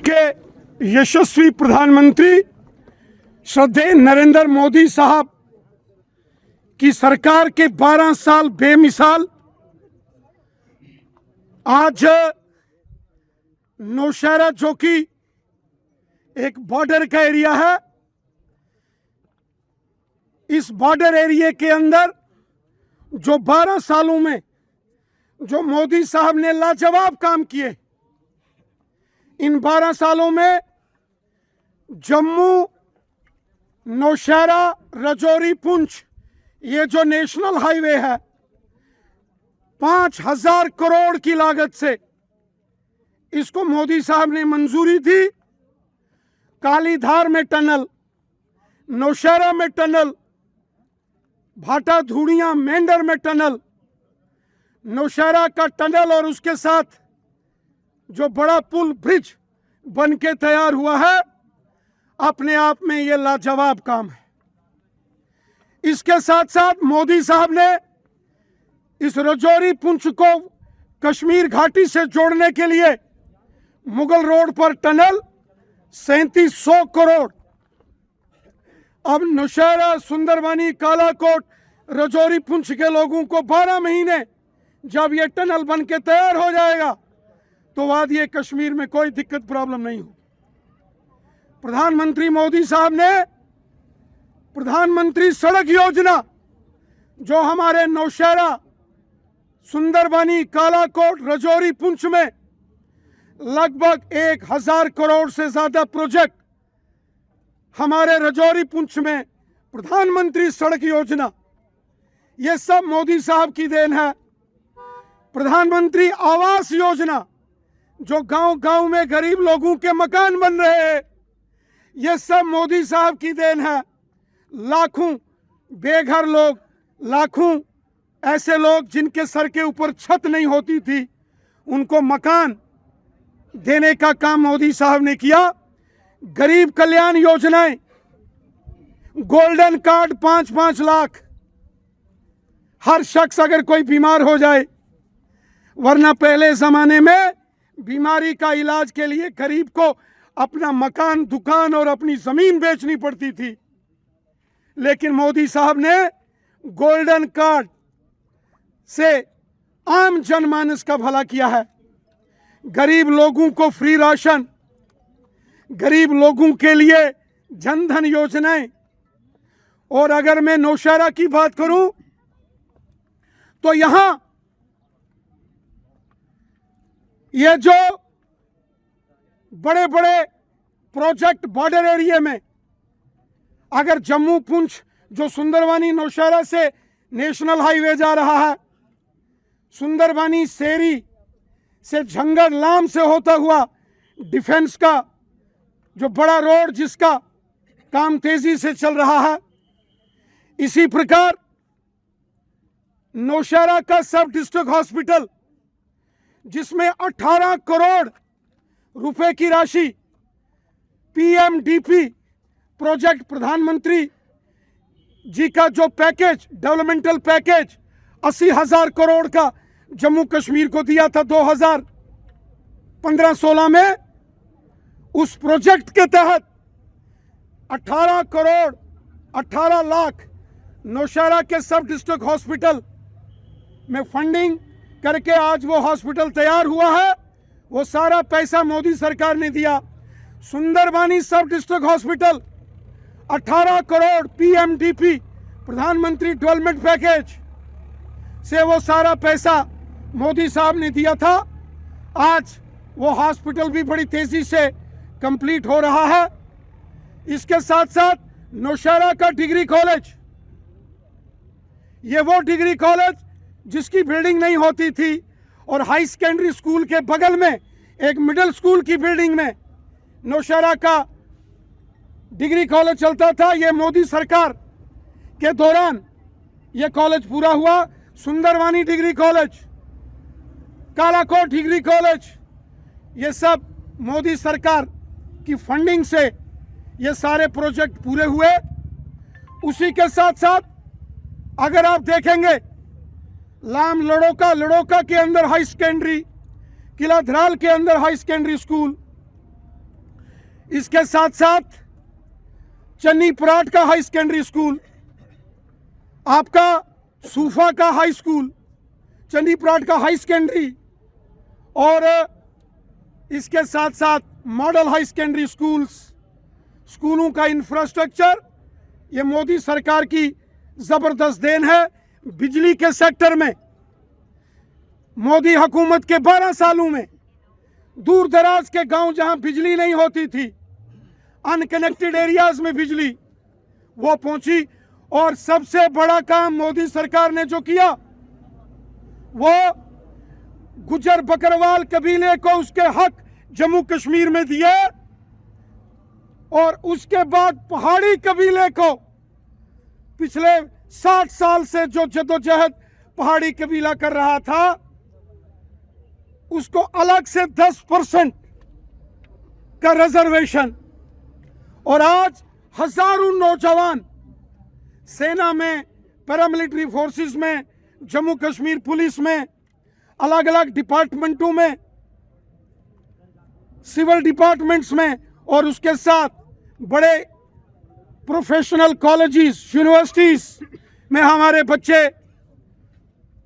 के यशस्वी प्रधानमंत्री श्रद्धेय नरेंद्र मोदी साहब की सरकार के 12 साल बेमिसाल आज नौशहरा जो कि एक बॉर्डर का एरिया है, इस बॉर्डर एरिया के अंदर जो 12 सालों में जो मोदी साहब ने लाजवाब काम किए, इन 12 सालों में जम्मू, नौशहरा, राजौरी, पुंछ ये जो नेशनल हाईवे है 5000 करोड़ की लागत से इसको मोदी साहब ने मंजूरी दी। कालीधार में टनल, नौशहरा में टनल, भाटा धूड़िया मेंढर में टनल, नौशहरा का टनल और उसके साथ जो बड़ा पुल ब्रिज बन के तैयार हुआ है, अपने आप में ये लाजवाब काम है। इसके साथ साथ मोदी साहब ने इस राजौरी पुंछ को कश्मीर घाटी से जोड़ने के लिए मुगल रोड पर टनल 3700 करोड़, अब नौशहरा, सुंदरबनी, कालाकोट, राजौरी, पुंछ के लोगों को 12 महीने जब ये टनल बन के तैयार हो जाएगा तो वादिये कश्मीर में कोई दिक्कत प्रॉब्लम नहीं होगी। प्रधानमंत्री मोदी साहब ने प्रधानमंत्री सड़क योजना जो हमारे नौशहरा, सुंदरबनी, कालाकोट, राजौरी, पुंछ में लगभग 1000 करोड़ से ज्यादा प्रोजेक्ट हमारे राजौरी, पुंछ में प्रधानमंत्री सड़क योजना, ये सब मोदी साहब की देन है। प्रधानमंत्री आवास योजना जो गांव-गांव में गरीब लोगों के मकान बन रहे हैं, ये सब मोदी साहब की देन है। लाखों बेघर लोग, लाखों ऐसे लोग जिनके सर के ऊपर छत नहीं होती थी, उनको मकान देने का काम मोदी साहब ने किया। गरीब कल्याण योजनाएं, गोल्डन कार्ड 5-5 लाख, हर शख्स अगर कोई बीमार हो जाए, वरना पहले जमाने में बीमारी का इलाज के लिए गरीब को अपना मकान, दुकान और अपनी जमीन बेचनी पड़ती थी, लेकिन मोदी साहब ने गोल्डन कार्ड से आम जनमानस का भला किया है। गरीब लोगों को फ्री राशन, गरीब लोगों के लिए जनधन योजनाएं। और अगर मैं नौशहरा की बात करूं तो यहां ये जो बड़े बड़े प्रोजेक्ट बॉर्डर एरिया में, अगर जम्मू पुंछ जो सुंदरबनी नौशहरा से नेशनल हाईवे जा रहा है, सुंदरबनी सेरी से झंगड़ लाम से होता हुआ डिफेंस का जो बड़ा रोड जिसका काम तेजी से चल रहा है, इसी प्रकार नौशहरा का सब डिस्ट्रिक्ट हॉस्पिटल जिसमें 18 करोड़ रुपए की राशि पीएमडीपी प्रोजेक्ट, प्रधानमंत्री जी का जो पैकेज, डेवलपमेंटल पैकेज 80,000 करोड़ का जम्मू कश्मीर को दिया था 2015-16 में, उस प्रोजेक्ट के तहत 18 करोड़ 18 लाख नौशहरा के सब डिस्ट्रिक्ट हॉस्पिटल में फंडिंग करके आज वो हॉस्पिटल तैयार हुआ है। वो सारा पैसा मोदी सरकार ने दिया। सुंदरबनी सब डिस्ट्रिक्ट हॉस्पिटल 18 करोड़ पीएमडीपी, प्रधानमंत्री डेवलपमेंट पैकेज से वो सारा पैसा मोदी साहब ने दिया था। आज वो हॉस्पिटल भी बड़ी तेजी से कंप्लीट हो रहा है। इसके साथ साथ नौशहरा का डिग्री कॉलेज, ये वो डिग्री कॉलेज जिसकी बिल्डिंग नहीं होती थी, और हाई सेकेंडरी स्कूल के बगल में एक मिडिल स्कूल की बिल्डिंग में नौशहरा का डिग्री कॉलेज चलता था। ये मोदी सरकार के दौरान ये कॉलेज पूरा हुआ। Sunderbani degree college, Kalakot degree college, ये सब मोदी सरकार की फंडिंग से ये सारे प्रोजेक्ट पूरे हुए। उसी के साथ साथ अगर आप देखेंगे लाम लड़ोका के अंदर हाई सेकेंडरी, किला धराल के अंदर हाई सेकेंडरी स्कूल, इसके साथ साथ चन्नी पराठ का हाई सेकेंडरी स्कूल, आपका सूफा का हाई स्कूल, चन्नी पराठ का हाई सेकेंडरी, और इसके साथ साथ मॉडल हाई सेकेंडरी स्कूलों का इंफ्रास्ट्रक्चर, ये मोदी सरकार की जबरदस्त देन है। बिजली के सेक्टर में मोदी हुकूमत के 12 सालों में दूर दराज के गांव जहां बिजली नहीं होती थी, अनकनेक्टेड एरियाज में बिजली वो पहुंची। और सबसे बड़ा काम मोदी सरकार ने जो किया वो गुजर बकरवाल कबीले को उसके हक जम्मू कश्मीर में दिए, और उसके बाद पहाड़ी कबीले को पिछले 60 साल से जो जदोजहद पहाड़ी कबीला कर रहा था उसको अलग से 10% का रिजर्वेशन। और आज हजारों नौजवान सेना में, पैरामिलिट्री फोर्सेस में, जम्मू कश्मीर पुलिस में, अलग अलग डिपार्टमेंटों में, सिविल डिपार्टमेंट्स में, और उसके साथ बड़े प्रोफेशनल कॉलेजेस, यूनिवर्सिटीज में हमारे बच्चे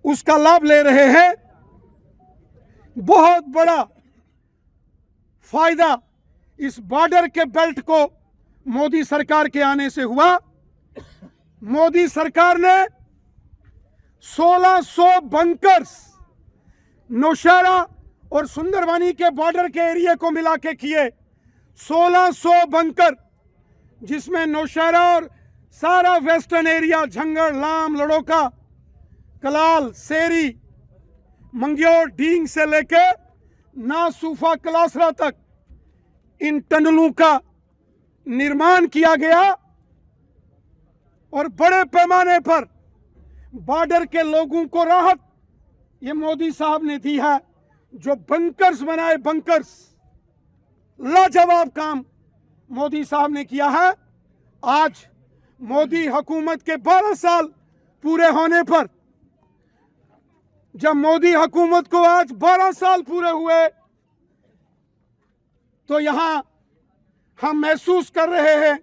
उसका लाभ ले रहे हैं। बहुत बड़ा फायदा इस बॉर्डर के बेल्ट को मोदी सरकार के आने से हुआ। मोदी सरकार ने 1600 बंकर्स नौशहरा और सुंदरबानी के बॉर्डर के एरिया को मिला के किए। 1600 बंकर, जिसमें नौशहरा और सारा वेस्टर्न एरिया, झंगड़, लाम, लड़ोका, कलाल, सेरी, मंग्योर, डींग से लेके नासूफा, कलासरा तक इन टनलों का निर्माण किया गया। और बड़े पैमाने पर बॉर्डर के लोगों को राहत ये मोदी साहब ने दी है। जो बंकर्स बनाए, बंकर्स, लाजवाब काम मोदी साहब ने किया है। आज मोदी हुकूमत के 12 साल पूरे होने पर, जब मोदी हुकूमत को आज 12 साल पूरे हुए, तो यहां हम महसूस कर रहे हैं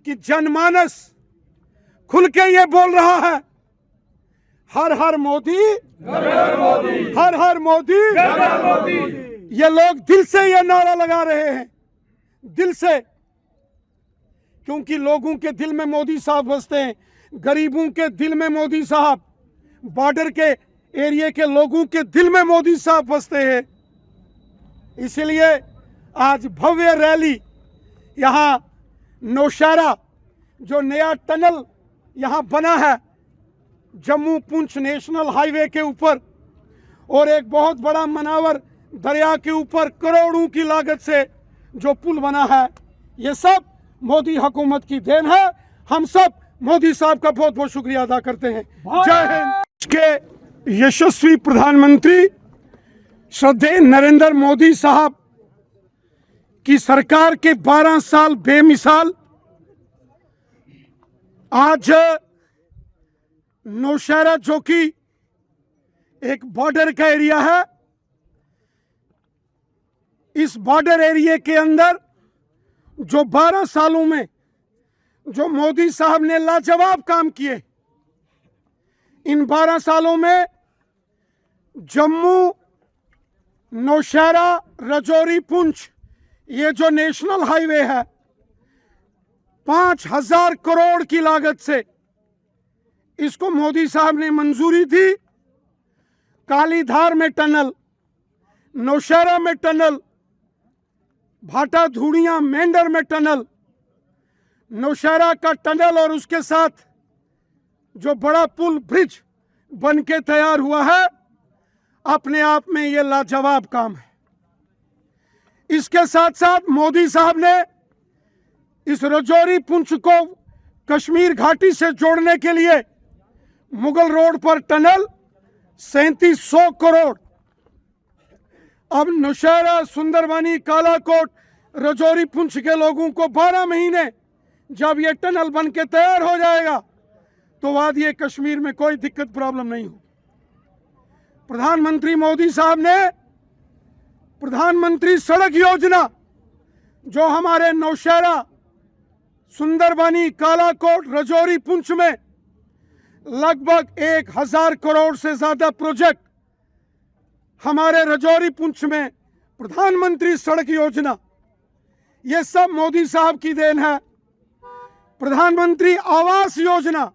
कि जनमानस खुल के ये बोल रहा है, हर हर मोदी, हर हर मोदी, हर हर मोदी, हर हर मोदी। ये लोग दिल से ये नारा लगा रहे हैं, दिल से, क्योंकि लोगों के दिल में मोदी साहब बसते हैं, गरीबों के दिल में मोदी साहब, बॉर्डर के एरिया के लोगों के दिल में मोदी साहब बसते हैं। इसलिए आज भव्य रैली यहाँ नौशहरा, जो नया टनल यहाँ बना है जम्मू पुंछ नेशनल हाईवे के ऊपर, और एक बहुत बड़ा मनावर दरिया के ऊपर करोड़ों की लागत से जो पुल बना है, ये सब मोदी हुकूमत की देन है। हम सब मोदी साहब का बहुत बहुत शुक्रिया अदा करते हैं। जय हिंद। के यशस्वी प्रधानमंत्री श्रद्धेय नरेंद्र मोदी साहब की सरकार के 12 साल बेमिसाल। आज नौशहरा, जो कि एक बॉर्डर का एरिया है, इस बॉर्डर एरिया के अंदर जो 12 सालों में जो मोदी साहब ने लाजवाब काम किए, इन 12 सालों में जम्मू, नौशहरा, राजौरी, पुंछ, ये जो नेशनल हाईवे है, 5000 करोड़ की लागत से इसको मोदी साहब ने मंजूरी दी। कालीधार में टनल, नौशहरा में टनल, भाटा धूड़िया मेंढर में टनल, नौशहरा का टनल, और उसके साथ जो बड़ा पुल, ब्रिज बन के तैयार हुआ है, अपने आप में ये लाजवाब काम है। इसके साथ साथ मोदी साहब ने इस राजौरी पुंछ को कश्मीर घाटी से जोड़ने के लिए मुगल रोड पर टनल, 3700 करोड़। अब नौशहरा, सुंदरबानी, कालाकोट, राजौरी, पुंछ के लोगों को 12 महीने जब ये टनल बन के तैयार हो जाएगा तो वादिये कश्मीर में कोई दिक्कत, प्रॉब्लम नहीं हो। प्रधानमंत्री मोदी साहब ने प्रधानमंत्री सड़क योजना जो हमारे नौशहरा, सुंदरबनी, कालाकोट, रजौरी, पुंछ में लगभग 1000 करोड़ से ज्यादा प्रोजेक्ट, हमारे रजौरी पुंछ में प्रधानमंत्री सड़क योजना, ये सब मोदी साहब की देन है। प्रधानमंत्री आवास योजना,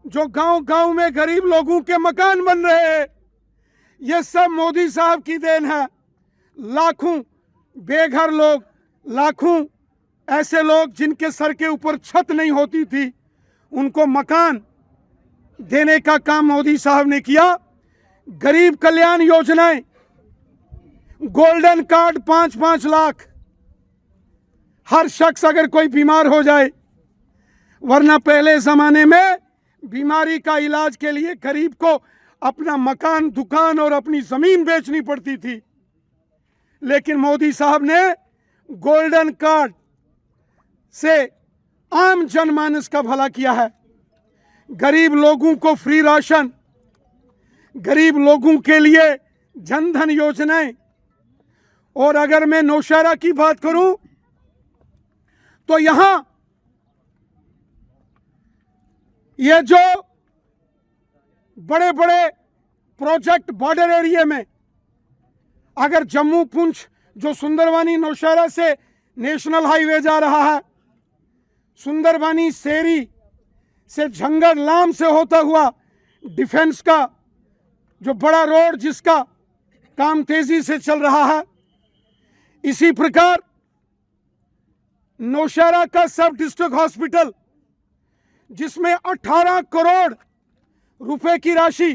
जो गांव-गांव में गरीब लोगों के मकान बन रहे हैं, ये सब मोदी साहब की देन है। लाखों बेघर लोग, लाखों ऐसे लोग जिनके सर के ऊपर छत नहीं होती थी, उनको मकान देने का काम मोदी साहब ने किया। गरीब कल्याण योजनाएं, गोल्डन कार्ड 5-5 लाख, हर शख्स अगर कोई बीमार हो जाए, वरना पहले जमाने में बीमारी का इलाज के लिए गरीब को अपना मकान, दुकान और अपनी जमीन बेचनी पड़ती थी, लेकिन मोदी साहब ने गोल्डन कार्ड से आम जनमानस का भला किया है। गरीब लोगों को फ्री राशन, गरीब लोगों के लिए जनधन योजनाएं। और अगर मैं नौशहरा की बात करूं तो यहां ये जो बड़े बड़े प्रोजेक्ट बॉर्डर एरिया में, अगर जम्मू पुंछ जो सुंदरबनी नौशहरा से नेशनल हाईवे जा रहा है, सुंदरबनी सेरी से झंगड़ लाम से होता हुआ डिफेंस का जो बड़ा रोड जिसका काम तेजी से चल रहा है, इसी प्रकार नौशहरा का सब डिस्ट्रिक्ट हॉस्पिटल जिसमें 18 करोड़ रुपए की राशि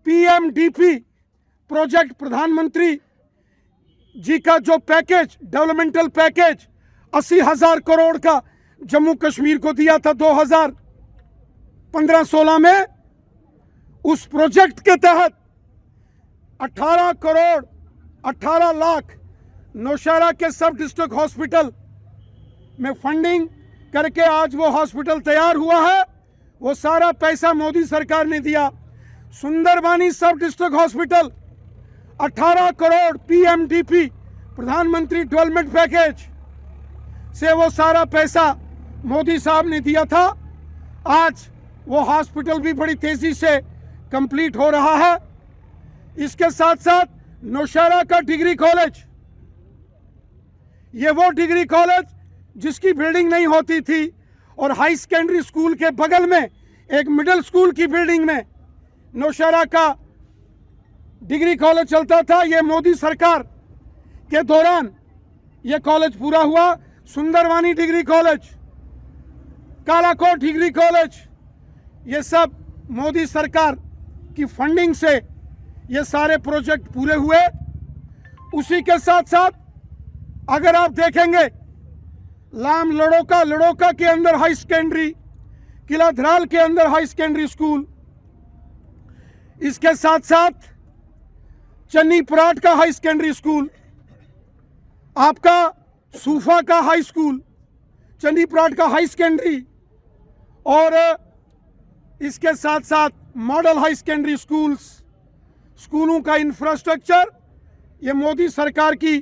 पीएमडीपी प्रोजेक्ट, प्रधानमंत्री जी का जो पैकेज, डेवलपमेंटल पैकेज 80,000 करोड़ का जम्मू कश्मीर को दिया था 2015-16 में, उस प्रोजेक्ट के तहत 18 करोड़ 18 लाख नौशहरा के सब डिस्ट्रिक्ट हॉस्पिटल में फंडिंग करके आज वो हॉस्पिटल तैयार हुआ है। वो सारा पैसा मोदी सरकार ने दिया। सुंदरबनी सब डिस्ट्रिक्ट हॉस्पिटल 18 करोड़ पीएमडीपी, प्रधानमंत्री डेवलपमेंट पैकेज से वो सारा पैसा मोदी साहब ने दिया था। आज वो हॉस्पिटल भी बड़ी तेजी से कंप्लीट हो रहा है। इसके साथ साथ नौशहरा का डिग्री कॉलेज, ये वो डिग्री कॉलेज जिसकी बिल्डिंग नहीं होती थी, और हाई सेकेंडरी स्कूल के बगल में एक मिडिल स्कूल की बिल्डिंग में नौशहरा का डिग्री कॉलेज चलता था। ये मोदी सरकार के दौरान ये कॉलेज पूरा हुआ। Sunderbani degree college, Kalakot degree college, ये सब मोदी सरकार की फंडिंग से ये सारे प्रोजेक्ट पूरे हुए। उसी के साथ साथ अगर आप देखेंगे लाम लड़ोका के अंदर हाई सेकेंडरी, किला धराल के अंदर हाई सेकेंडरी स्कूल, इसके साथ साथ चन्नी पराट का हाई सेकेंडरी स्कूल, आपका सूफा का हाई स्कूल, चन्नी पराट का हाई सेकेंडरी, और इसके साथ साथ मॉडल हाई सेकेंडरी स्कूलों का इंफ्रास्ट्रक्चर, ये मोदी सरकार की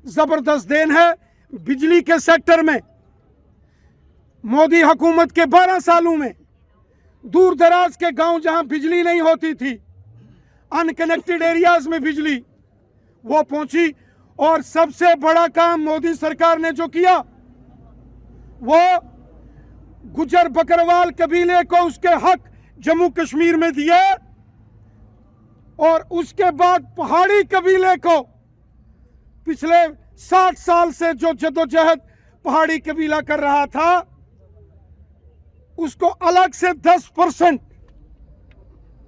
जबरदस्त देन है। बिजली के सेक्टर में मोदी हुकूमत के 12 सालों में दूर दराज के गांव जहां बिजली नहीं होती थी, अनकनेक्टेड एरियाज में बिजली वो पहुंची। और सबसे बड़ा काम मोदी सरकार ने जो किया वो गुजर बकरवाल कबीले को उसके हक जम्मू कश्मीर में दिए, और उसके बाद पहाड़ी कबीले को पिछले 60 साल से जो जदोजहद पहाड़ी कबीला कर रहा था, उसको अलग से 10%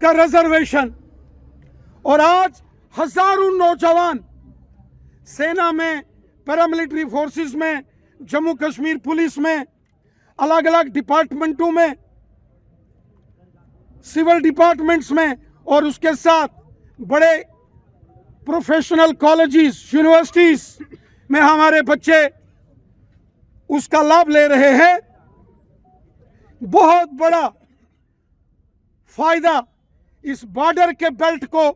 का रिजर्वेशन। और आज हजारों नौजवान सेना में, पैरामिलिट्री फोर्सेस में, जम्मू कश्मीर पुलिस में, अलग अलग डिपार्टमेंटों में, सिविल डिपार्टमेंट्स में, और उसके साथ बड़े प्रोफेशनल कॉलेजेस, यूनिवर्सिटीज में हमारे बच्चे उसका लाभ ले रहे हैं। बहुत बड़ा फायदा इस बॉर्डर के बेल्ट को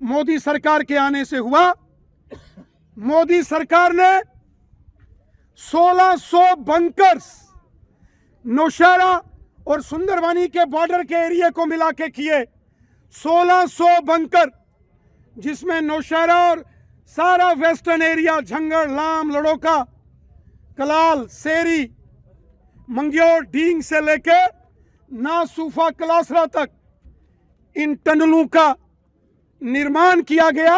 मोदी सरकार के आने से हुआ। मोदी सरकार ने 1600 बंकर्स नौशहरा और सुंदरबानी के बॉर्डर के एरिया को मिला के किए। 1600 बंकर, जिसमें नौशहरा और सारा वेस्टर्न एरिया, झंगड़, लाम, लड़ोका, कलाल, सेरी, मंग्योर, डींग से लेके नासूफा, कलासरा तक इन टनलों का निर्माण किया गया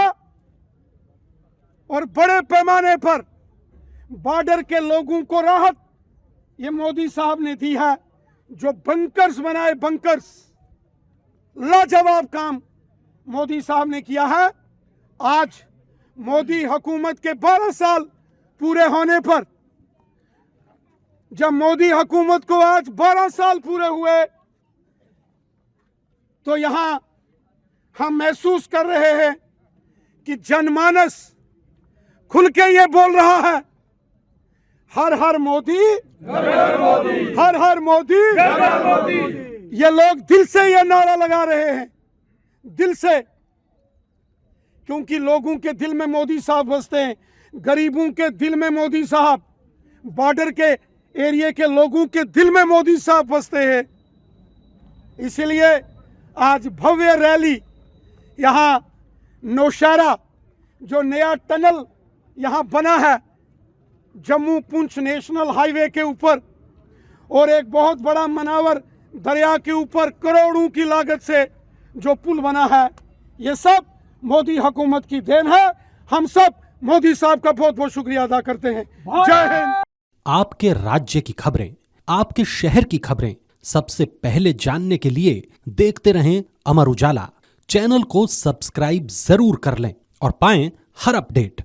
और बड़े पैमाने पर बॉर्डर के लोगों को राहत ये मोदी साहब ने दी है। जो बंकर्स बनाए, बंकर्स, लाजवाब काम मोदी साहब ने किया है। आज मोदी हुकूमत के 12 साल पूरे होने पर, जब मोदी हुकूमत को आज 12 साल पूरे हुए, तो यहां हम महसूस कर रहे हैं कि जनमानस खुल के ये बोल रहा है, हर हर मोदी, हर हर मोदी। ये लोग दिल से ये नारा लगा रहे हैं, दिल से, क्योंकि लोगों के दिल में मोदी साहब बसते हैं, गरीबों के दिल में मोदी साहब, बॉर्डर के एरिया के लोगों के दिल में मोदी साहब बसते हैं। इसलिए आज भव्य रैली यहाँ नौशहरा, जो नया टनल यहाँ बना है जम्मू पुंछ नेशनल हाईवे के ऊपर, और एक बहुत बड़ा मनावर दरिया के ऊपर करोड़ों की लागत से जो पुल बना है, ये सब मोदी हुकूमत की देन है। हम सब मोदी साहब का बहुत बहुत शुक्रिया अदा करते हैं। जय हिंद। आपके राज्य की खबरें, आपके शहर की खबरें सबसे पहले जानने के लिए देखते रहें अमर उजाला। चैनल को सब्सक्राइब जरूर कर लें और पाएं हर अपडेट।